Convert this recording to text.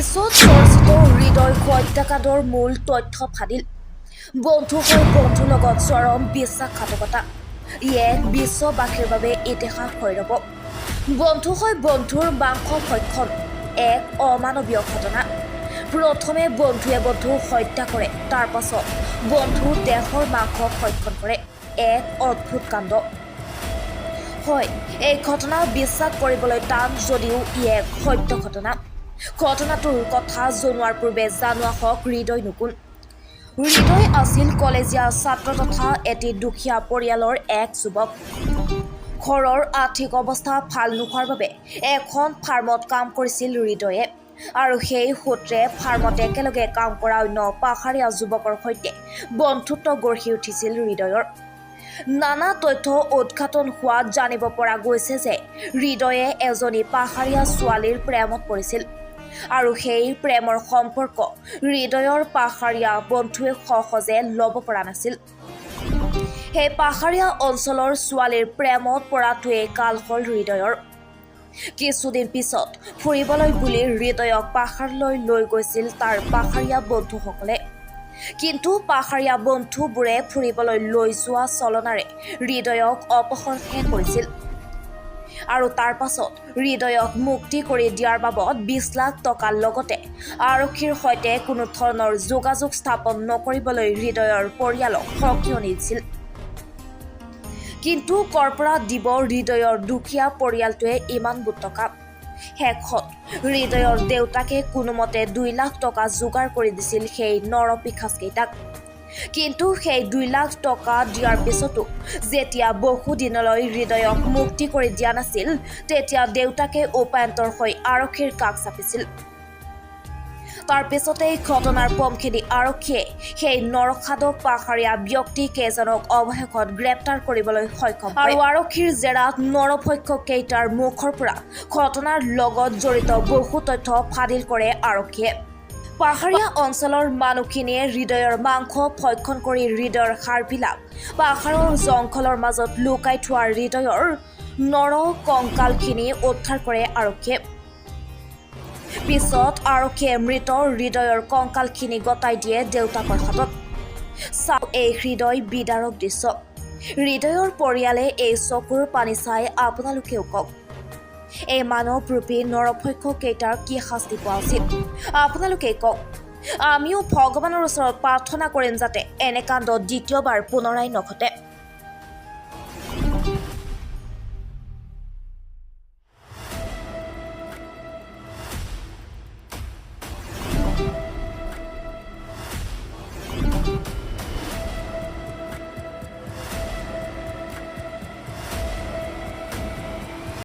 পিছত চৰ্চিত হৃদয় হত্যাকাণ্ডৰ মূল তথ্য ফাদিল বন্ধু হৈ বন্ধুৰ লগত চৰম বিশ্বাসঘাতকতা এক বিশ্ববাসীৰ বাবে ইতিহাস হৈ ৰব বন্ধু হৈ বন্ধুৰ মাংস ভক্ষণ এক অমানৱীয় ঘটনা প্ৰথমে বন্ধুৱে বন্ধুক হত্যা কৰে তাৰ পাছত বন্ধু দেহৰ মাংস ভক্ষণ কৰে এক অদ্ভুত কাণ্ড হয় এই ঘটনা বিশ্বাস কৰিবলৈ টান যদিও ই এক সত্য ঘটনা ঘটনাটোৰ কথা জনোৱাৰ পূৰ্বে জানোৱা হওক হৃদয় নুকুন হৃদয় আছিল কলেজীয়া ছাত্ৰ তথা এটি দুখীয়া পৰিয়ালৰ এক যুৱক ঘৰৰ আৰ্থিক অৱস্থা ভাল নোহোৱাৰ বাবে এখন ফাৰ্মত কাম কৰিছিল হৃদয়ে আৰু সেই সূত্ৰে ফাৰ্মত একেলগে কাম কৰা অন্য পাহাৰীয়া যুৱকৰ সৈতে বন্ধুত্ব গঢ়ি উঠিছিল হৃদয়ৰ নানা তথ্য উদ্ঘাটন হোৱাত জানিব পৰা গৈছে যে হৃদয়ে এজনী পাহাৰীয়া ছোৱালীৰ প্ৰেমত পৰিছিল আৰু সেই প্ৰেমৰ সম্পৰ্ক হৃদয়ৰ পাহাৰীয়া বন্ধুৱে সহজে ল'ব পৰা নাছিল সেই পাহাৰীয়া অঞ্চলৰ ছোৱালীৰ প্ৰেমত পৰাটোৱে কাল হ'ল হৃদয়ৰ কিছুদিন পিছত ফুৰিবলৈ বুলি হৃদয়ক পাহাৰলৈ লৈ গৈছিল তাৰ পাহাৰীয়া বন্ধুসকলে কিন্তু পাহাৰীয়া বন্ধুবোৰে ফুৰিবলৈ লৈ যোৱা চলনাৰে হৃদয়ক অপহৰণহে কৰিছিল আৰু তাৰ পাছত হৃদয়ক মুক্তি কৰি দিয়াৰ বাবদ 20 লাখ টকাৰ লগতে আৰক্ষীৰ সৈতে কোনো ধৰণৰ যোগাযোগ স্থাপন নকৰিবলৈ হৃদয়ৰ পৰিয়ালক সকিয়নি দিছিল কিন্তু কৰপৰা দিব হৃদয়ৰ দুখীয়া পৰিয়ালটোৱে ইমানবোৰ টকা শেষত হৃদয়ৰ দেউতাকে কোনোমতে 2 লাখ টকা যোগাৰ কৰি দিছিল সেই নৰপিশাচকেইটাক কিন্তু সেই 2 লাখ টকা দিয়াৰ পিছতো যেতিয়া বহুদিনলৈ হৃদয়ক মুক্তি কৰি দিয়া নাছিল তেতিয়া দেউতাকে উপায়ন্তৰ হৈ আৰক্ষীৰ কাষ চাপিছিল তাৰ পিছতেই ঘটনাৰ পমখেদি আৰক্ষীয়ে সেই নৰখাদক পাহাৰীয়া ব্যক্তি কেইজনক অৱশেষত গ্ৰেপ্তাৰ কৰিবলৈ সক্ষম হয় আৰু আৰক্ষীৰ জেৰাত নৰভক্ষক কেইটাৰ মুখৰ পৰা ঘটনাৰ লগত জড়িত বহু তথ্য ফাদিল কৰে আৰক্ষীয়ে পাহাৰীয়া অঞ্চলৰ মানুহখিনিয়ে হৃদয়ৰ মাংস ভক্ষণ কৰি হৃদয়ৰ হাড়বিলাক পাহাৰৰ জংঘলৰ মাজত লুকাই থোৱা হৃদয়ৰ নৰ কংকালখিনি উদ্ধাৰ কৰে আৰক্ষীয়ে পিছত আৰক্ষীয়ে মৃত হৃদয়ৰ কংকালখিনি গতাই দিয়ে দেউতাকৰ হাতত চাওক এই হৃদয় বিদাৰক দৃশ্য হৃদয়ৰ পৰিয়ালে এই চকুৰ পানী চাই আপোনালোকেও কওক এই মানৱৰূপী নৰভক্ষক কেইটাৰ কি শাস্তি পোৱা উচিত আপোনালোকে কওক আমিও ভগৱানৰ ওচৰত প্ৰাৰ্থনা কৰিম যাতে এনে কাণ্ড দ্বিতীয়বাৰ পুনৰাই নঘটে